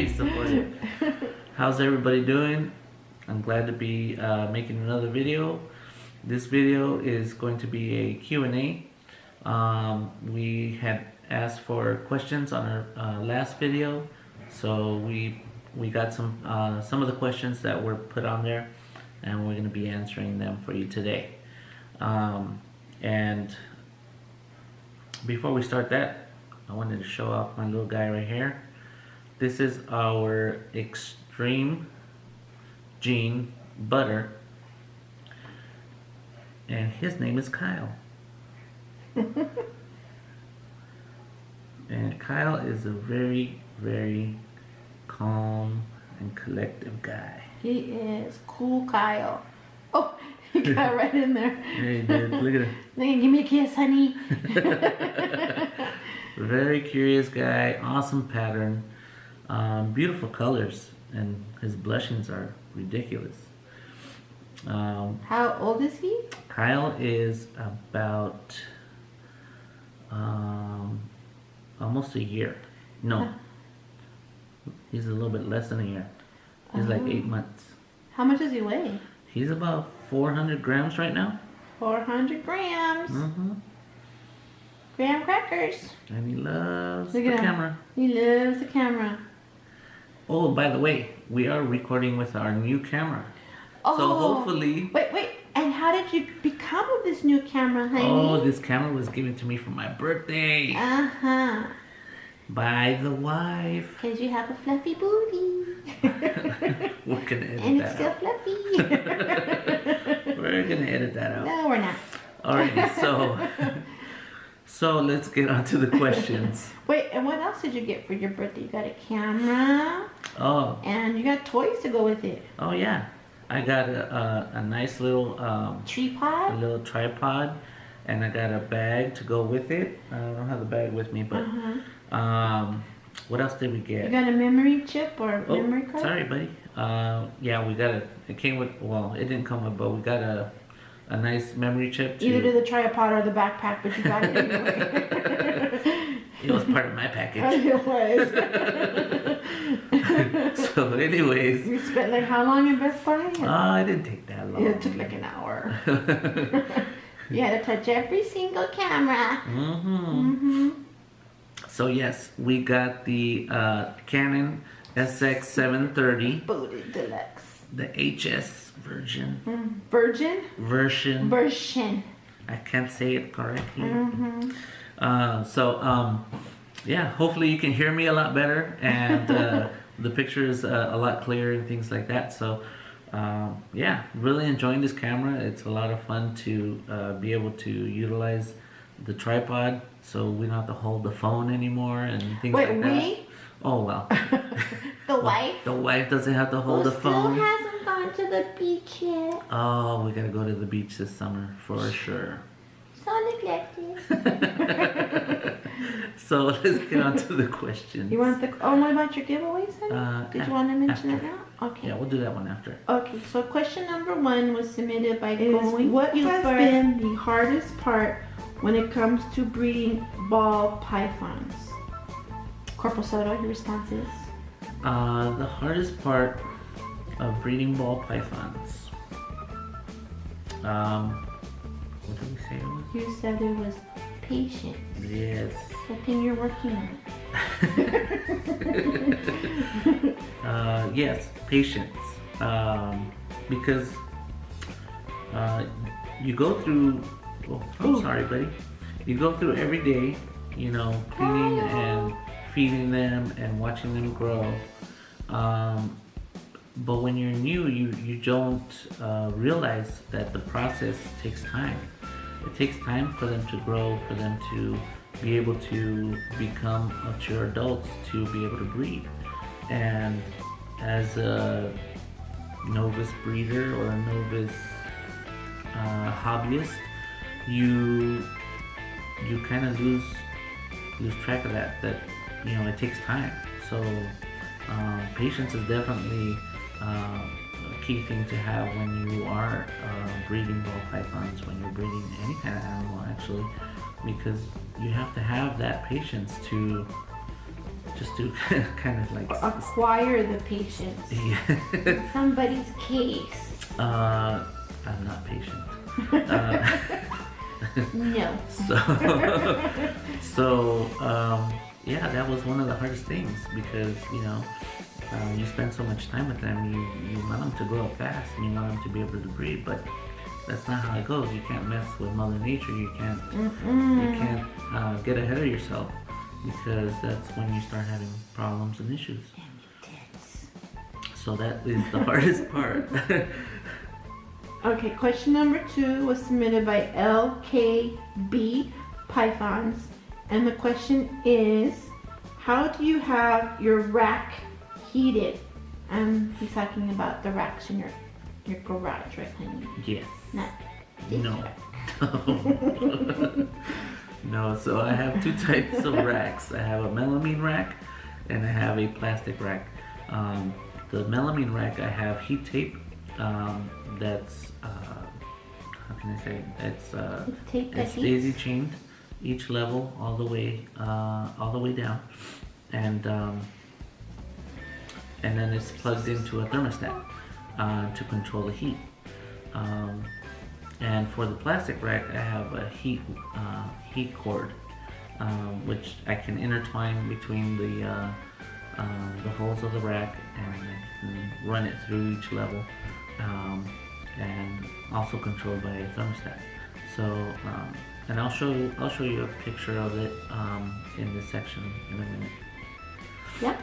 Very supportive. How's everybody doing? I'm glad to be making another video. This video is going to be a Q&A. We had asked for questions on our last video, so we got some of the questions that were put on there, and we're going to be answering them for you today. And before we start that, I wanted to show off my little guy right here. This is our Extreme Gene Butter, and his name is Kyle. And Kyle is a very, very calm and collective guy. He is cool, Kyle. Oh, he got right in there. Yeah, he did. Look at him. Give me a kiss, honey. Very curious guy, awesome pattern, beautiful colors, and his blushings are ridiculous. How old is he? Kyle is about almost a year. No, he's a little bit less than a year. He's like 8 months. How much does he weigh? He's about 400 grams right now. 400 grams. Mm-hmm. Graham crackers. And he loves Look the at him. camera. He loves the camera. Oh, by the way, we are recording with our new camera. Oh, so hopefully... Wait. And how did you become with this new camera, honey? Oh, this camera was given to me for my birthday. Uh-huh. By the wife. Because you have a fluffy booty. We're gonna edit And that it's still out. fluffy. We're gonna edit that out. No, we're not. Alrighty, so let's get on to the questions. Wait, and what else did you get for your birthday? You got a camera. Oh. And you got toys to go with it. Oh yeah. I got a nice little tripod, and I got a bag to go with it. I don't have the bag with me, but what else did we get? You got a memory chip or memory card? Sorry, buddy. Yeah, we got it came with, well, it didn't come with, but we got a nice memory chip. Either to the tripod or the backpack, but you got it anyway. It was part of my package. It was. So anyways. You spent like how long in Best Buy? It didn't take that long. It took like an hour. You had to touch every single camera. So yes, we got the Canon SX730. Booted Deluxe. The HS version. Version. I can't say it correctly. Yeah, hopefully you can hear me a lot better, and the picture is a lot clearer and things like that. So yeah, really enjoying this camera. It's a lot of fun to be able to utilize the tripod, so we don't have to hold the phone anymore and things like that. Wait, we? Oh well. The wife? The wife doesn't have to hold the phone. Still hasn't gone to the beach yet. Oh, we gotta go to the beach this summer for sure. So neglected. So let's get on to the questions. You want what about your giveaways, honey? Did you want to mention that now? Okay. Yeah, we'll do that one after. Okay, so question number 1 was submitted by what has been the hardest part when it comes to breeding ball pythons? Corporal Soto, your response is? The hardest part of breeding ball pythons. What did we say it was? You said it was patience. Yes. Something you're working on. Yes, patience. Because you go through. Oh, I'm sorry, buddy. You go through every day, you know, cleaning and feeding them and watching them grow. But when you're new, you don't realize that the process takes time. It takes time for them to grow, for them to be able to become mature adults, to be able to breed. And as a novice breeder or a novice hobbyist, you kind of lose track of that you know, it takes time. So patience is definitely a key thing to have when you are breeding ball pythons, when you're breeding any kind of animal actually, because you have to have that patience to just to kind of like acquire the patience. Yeah. Somebody's case. I'm not patient. No. Yeah, that was one of the hardest things because you spend so much time with them. You want them to grow up fast and you want them to be able to breed, but that's not how it goes. You can't mess with Mother Nature. You can't get ahead of yourself, because that's when you start having problems and issues. So that is the hardest part. Okay, question number 2 was submitted by LKB Pythons, and the question is, how do you have your rack heated? He's talking about the racks in your garage, right, honey? Yes. Not no. No, so I have 2 types of racks. I have a melamine rack and I have a plastic rack. The melamine rack, I have heat tape. That's how can I say? It's daisy chained each level all the way down, and then it's plugged into a thermostat to control the heat. And for the plastic rack, I have a heat cord, which I can intertwine between the holes of the rack, and I can run it through each level, and also controlled by a thermostat. So, and I'll show you a picture of it in this section in a minute. Yep.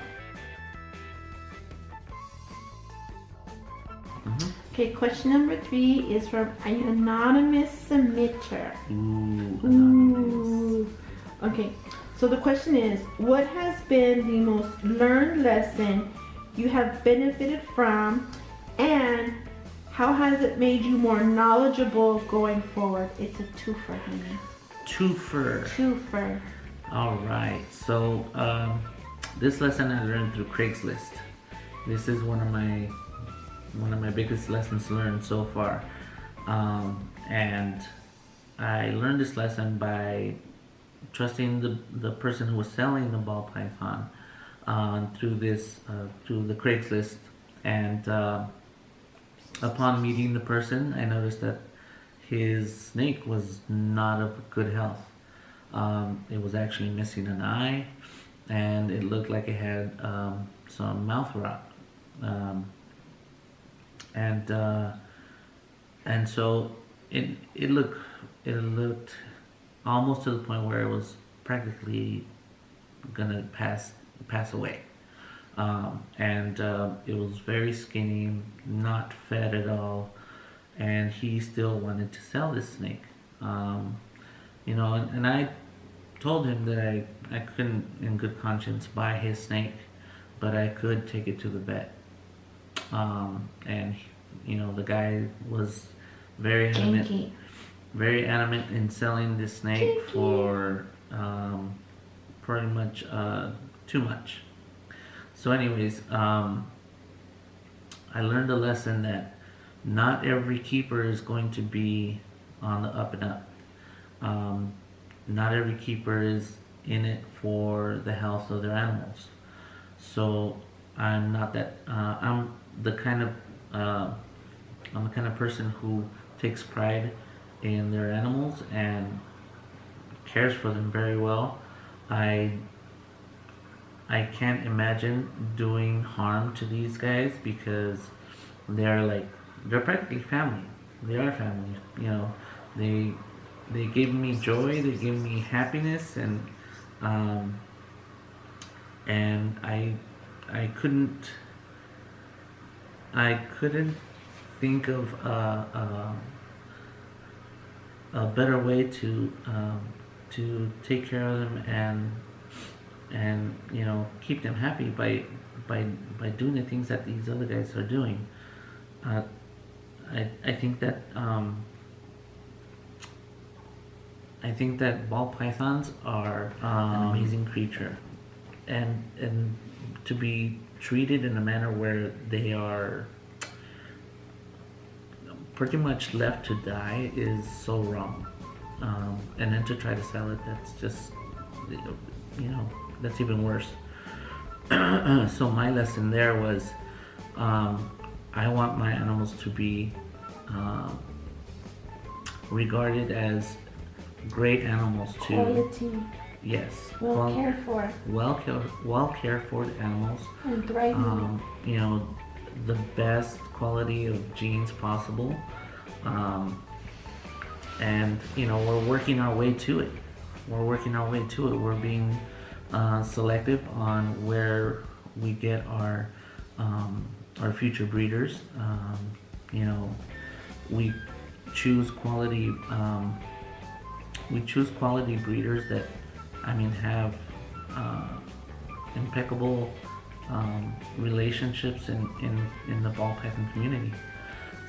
Okay, question number 3 is from an anonymous submitter. Anonymous. Okay, so the question is, what has been the most learned lesson you have benefited from, and how has it made you more knowledgeable going forward? It's a twofer, honey. Twofer. All right. So this lesson I learned through Craigslist. This is one of my biggest lessons learned so far, and I learned this lesson by trusting the person who was selling the ball python through the Craigslist, and upon meeting the person, I noticed that his snake was not of good health. It was actually missing an eye, and it looked like it had some mouth rot. And so it looked almost to the point where it was practically gonna pass away. It was very skinny, not fed at all, and he still wanted to sell this snake. And I told him that I couldn't in good conscience buy his snake, but I could take it to the vet. The guy was very adamant in selling this snake for pretty much too much. So anyways, I learned a lesson that not every keeper is going to be on the up and up. Not every keeper is in it for the health of their animals. So I'm not that. I'm the kind of person who takes pride in their animals and cares for them very well. I can't imagine doing harm to these guys, because they're practically family. They are family. They give me joy. They give me happiness, and I couldn't think of a better way to take care of them and keep them happy by doing the things that these other guys are doing. I think that ball pythons are an amazing creature, and to be treated in a manner where they are pretty much left to die is so wrong. And then to try to sell it, that's just, that's even worse. So my lesson there was, I want my animals to be regarded as great animals too. Quality. Yes. Well cared for. Well cared for animals. And thriving. You know, the best quality of genes possible. And you know, we're working our way to it. We're being selective on where we get our future breeders. You know, we choose quality. We choose quality breeders that, I mean, have impeccable relationships in the ball python community.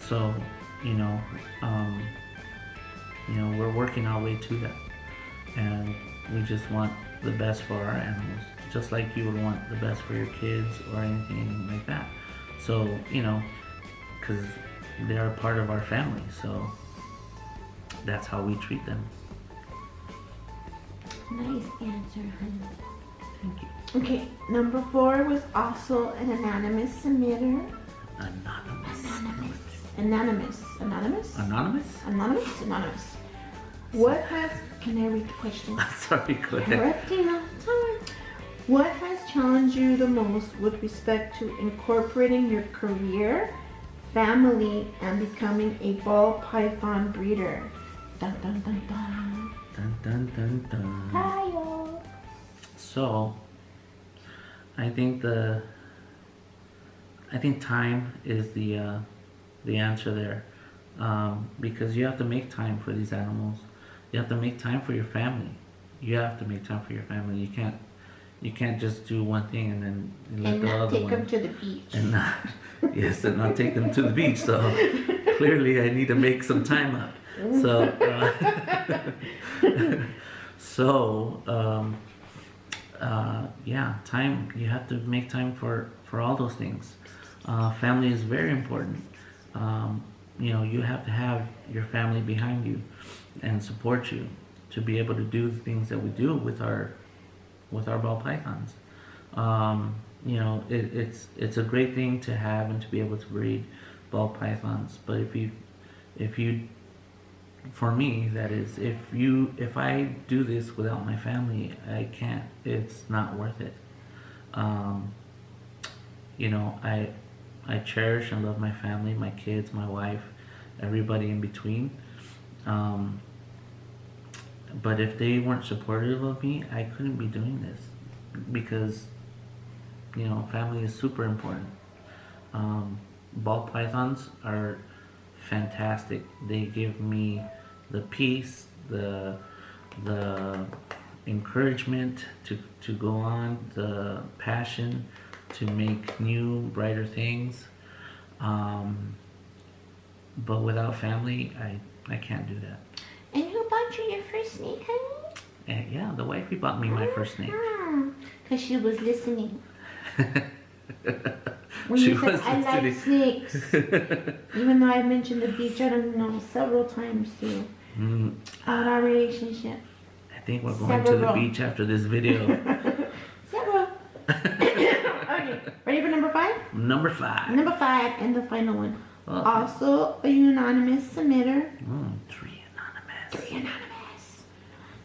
So, you know, we're working our way to that, and we just want the best for our animals, just like you would want the best for your kids or anything like that. So, you know, because they are part of our family, so that's how we treat them. Nice answer, honey. Thank you. Okay, number 4 was also an anonymous submitter. Anonymous. What has, can I read the question? Sorry, go ahead. Reptile time. What has challenged you the most with respect to incorporating your career, family, and becoming a ball python breeder? Dun dun dun dun. Dun dun dun dun. Hi-yo. So, I think time is the answer there, because you have to make time for these animals. You have to make time for your family. You can't just do one thing and then let the other one. And not take them to the beach. And not, yes, and not take them to the beach. So clearly, I need to make some time up. So, yeah, time. You have to make time for all those things. Family is very important. You know, you have to have your family behind you and support you to be able to do the things that we do with our ball pythons. You know, it's a great thing to have and to be able to breed ball pythons. But if you, for me, that is, if I do this without my family, I can't. It's not worth it. You know, I cherish and love my family, my kids, my wife, everybody in between. But if they weren't supportive of me, I couldn't be doing this, because, you know, family is super important. Ball pythons are fantastic. They give me the peace, the encouragement to go on, the passion to make new, brighter things. But without family, I can't do that. And who bought you your first snake, honey? And yeah, the wifey bought me my first snake. Because she was listening. When She you said, was I like listening. snakes. Even though I mentioned the beach, I don't know, several times through our relationship. I think we're going to the beach after this video. Several. Okay, ready for number 5? Number 5. Number 5 and the final one. Okay. Also a unanimous submitter. 3 anonymous. 3 anonymous.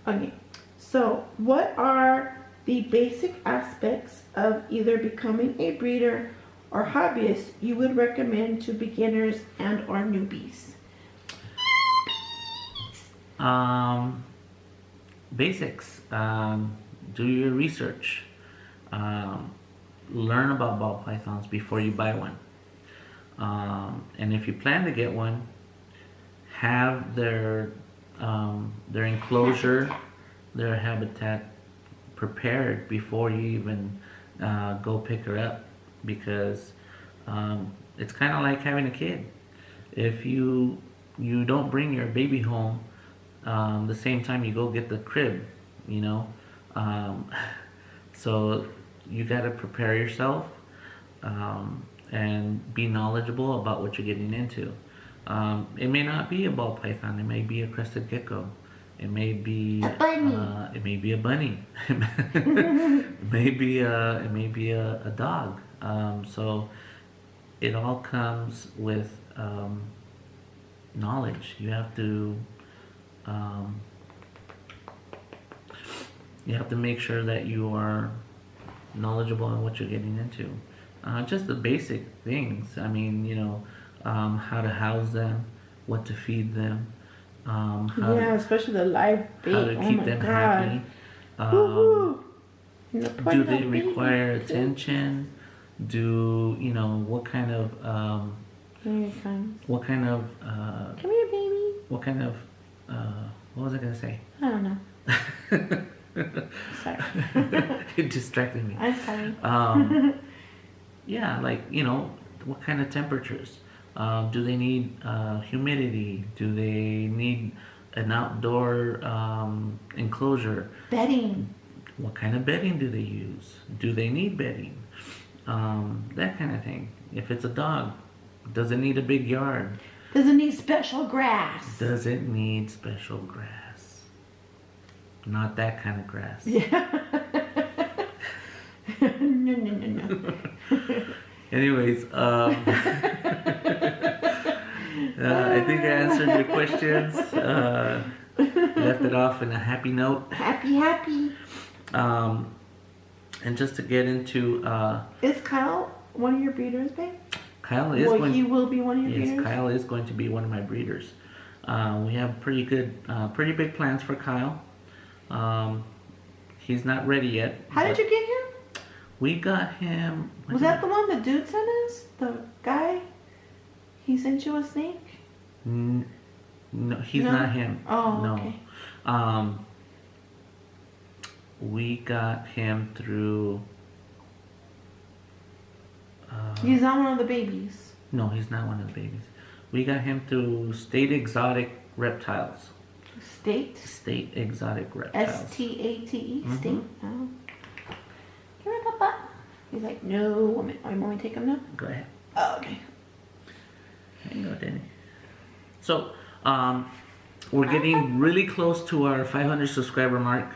Okay, so what are the basic aspects of either becoming a breeder or hobbyist you would recommend to beginners and or newbies? Basics. Do your research. Learn about ball pythons before you buy one. And if you plan to get one, have their enclosure, their habitat prepared before you even go pick her up, because it's kind of like having a kid. If you don't bring your baby home the same time you go get the crib, you know, so you got to prepare yourself and be knowledgeable about what you're getting into. It may not be a ball python, it may be a crested gecko. It may be a bunny. It may be a bunny. It may be a dog. So it all comes with knowledge. You have to make sure that you are knowledgeable in what you're getting into. Just the basic things. I mean, how to house them, what to feed them. Especially the live bait. How to keep them happy. Do they require attention? What kind of come here, baby. What kind of what was I gonna say? I don't know. Sorry. It distracted me. I'm sorry. What kind of temperatures? Do they need humidity? Do they need an outdoor enclosure? Bedding. What kind of bedding do they use? Do they need bedding? That kind of thing. If it's a dog, does it need a big yard? Does it need special grass? Does it need special grass? Not that kind of grass. Yeah. No. Anyways, I think I answered your questions. Left it off in a happy note. Happy. And just to get into... is Kyle one of your breeders, babe? He will be one of your breeders? Yes, Kyle is going to be one of my breeders. We have pretty big plans for Kyle. He's not ready yet. How did you get him? We got him... Was that the one the dude sent us? The guy? He sent you a snake? No, he's not him. Oh, no. Okay. We got him through... he's not one of the babies. No, he's not one of the babies. We got him through State Exotic Reptiles. State? State Exotic Reptiles. STATE? State? Oh. Here, Papa. He's like, no. Want me to take him now? Go ahead. Oh, okay. There you go, Danny. So, we're getting really close to our 500 subscriber mark.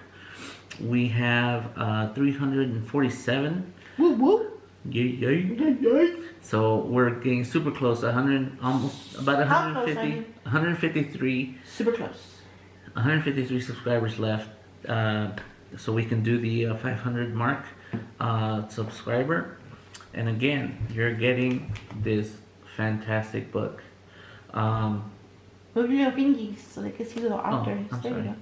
We have 347. Woo woo. Yay. So we're getting super close. 100, almost about 150, 153. Super close. 153 subscribers left. So we can do the 500 mark subscriber. And again, you're getting this fantastic book. Move your little fingies so they can see the author. I'm sorry.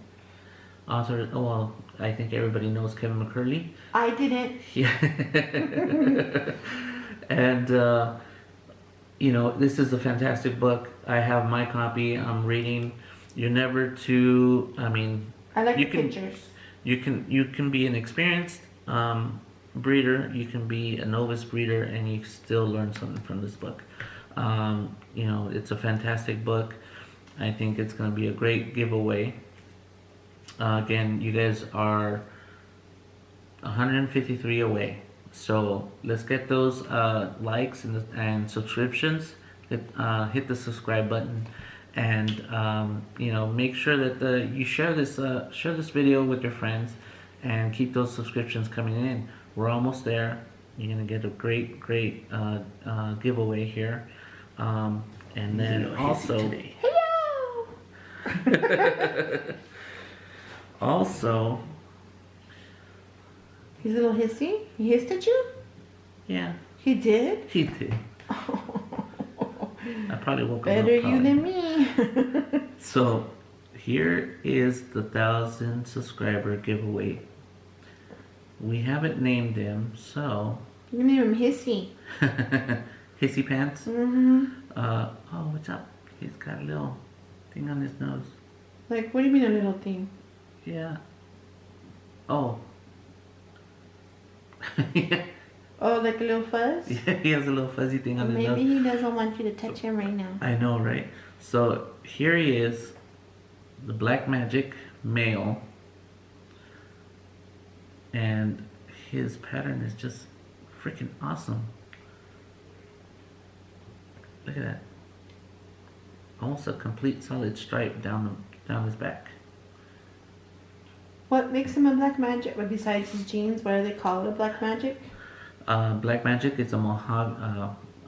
Author, well, I think everybody knows Kevin McCurley. I didn't. Yeah. And, this is a fantastic book. I have my copy. I'm reading. You're never too, I like the pictures. You can be an experienced breeder. You can be a novice breeder, and you still learn something from this book. It's a fantastic book. I think it's going to be a great giveaway. Again, you guys are 153 away. So let's get those likes and subscriptions. Hit the subscribe button, and make sure that you share this video with your friends, and keep those subscriptions coming in. We're almost there. You're gonna get a great giveaway here, and then also. Also, he's a little hissy. He hissed at you? Yeah. He did? He did. I probably woke him up. Better you than me. So, here is the 1,000 subscriber giveaway. We haven't named him, so... You name him Hissy. Hissy Pants? Mm-hmm. Oh, what's up? He's got a little thing on his nose. Like, what do you mean a little thing? Yeah. Oh. Oh, like a little fuzz? Yeah, he has a little fuzzy thing on his nose. Maybe he doesn't want you to touch him right now. I know, right? So, here he is. The Black Magic male. And his pattern is just freaking awesome. Look at that. Almost a complete solid stripe down his back. What makes him a black magic? But besides his genes, what do they call it? A black magic? Black magic is a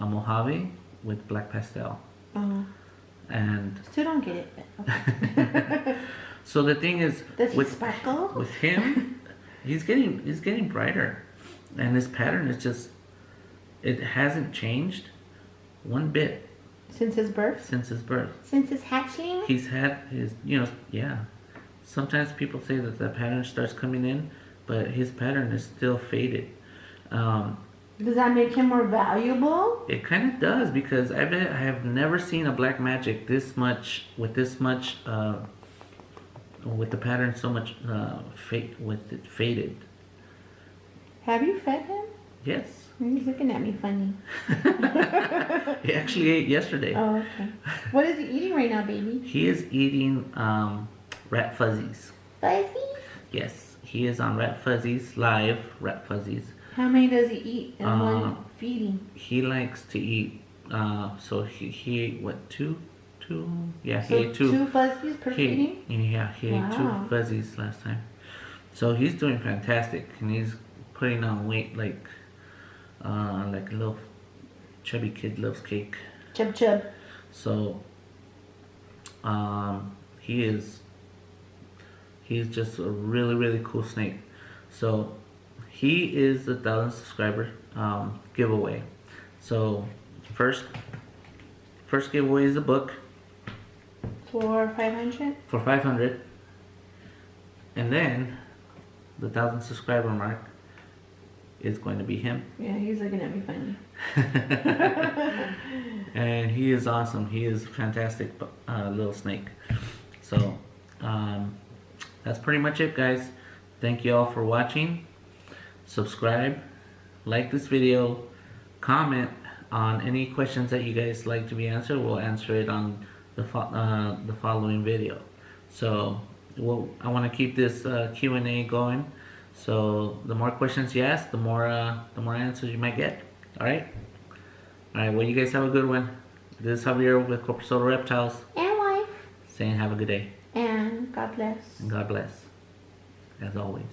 Mojave with black pastel. Oh. And still don't get it. Okay. So the thing is, does he sparkle? With him, he's getting brighter, and his pattern is just, it hasn't changed one bit since his birth. Since his birth. Since his hatching. He's had his, yeah. Sometimes people say that the pattern starts coming in, but his pattern is still faded. Does that make him more valuable? It kind of does, because I have never seen a black magic with the pattern so much with it faded. Have you fed him? Yes. He's looking at me funny. He actually ate yesterday. Oh, okay. What is he eating right now, baby? He is eating rat fuzzies. Fuzzies? Yes, he is on rat fuzzies, live rat fuzzies. How many does he eat in one feeding? He likes to eat, so he ate, what, two? Yeah, he so ate two. 2 fuzzies per feeding? Yeah, he ate 2 fuzzies last time. So he's doing fantastic, and he's putting on weight like a little chubby kid loves cake. Chub chub. So, he's just a really, really cool snake. So, he is the 1,000 subscriber giveaway. So, first giveaway is a book. For 500? For 500. And then, the 1,000 subscriber mark is going to be him. Yeah, he's looking at me funny. And he is awesome. He is a fantastic little snake. So, that's pretty much it, guys. Thank you all for watching. Subscribe, like this video, comment on any questions that you guys like to be answered. We'll answer it on the following video. So I want to keep this Q&A going. So the more questions you ask, the more answers you might get. All right. Well, you guys have a good one. This is Javier with Corporate Soda Reptiles. And wife. Saying have a good day. And God bless. And God bless. As always.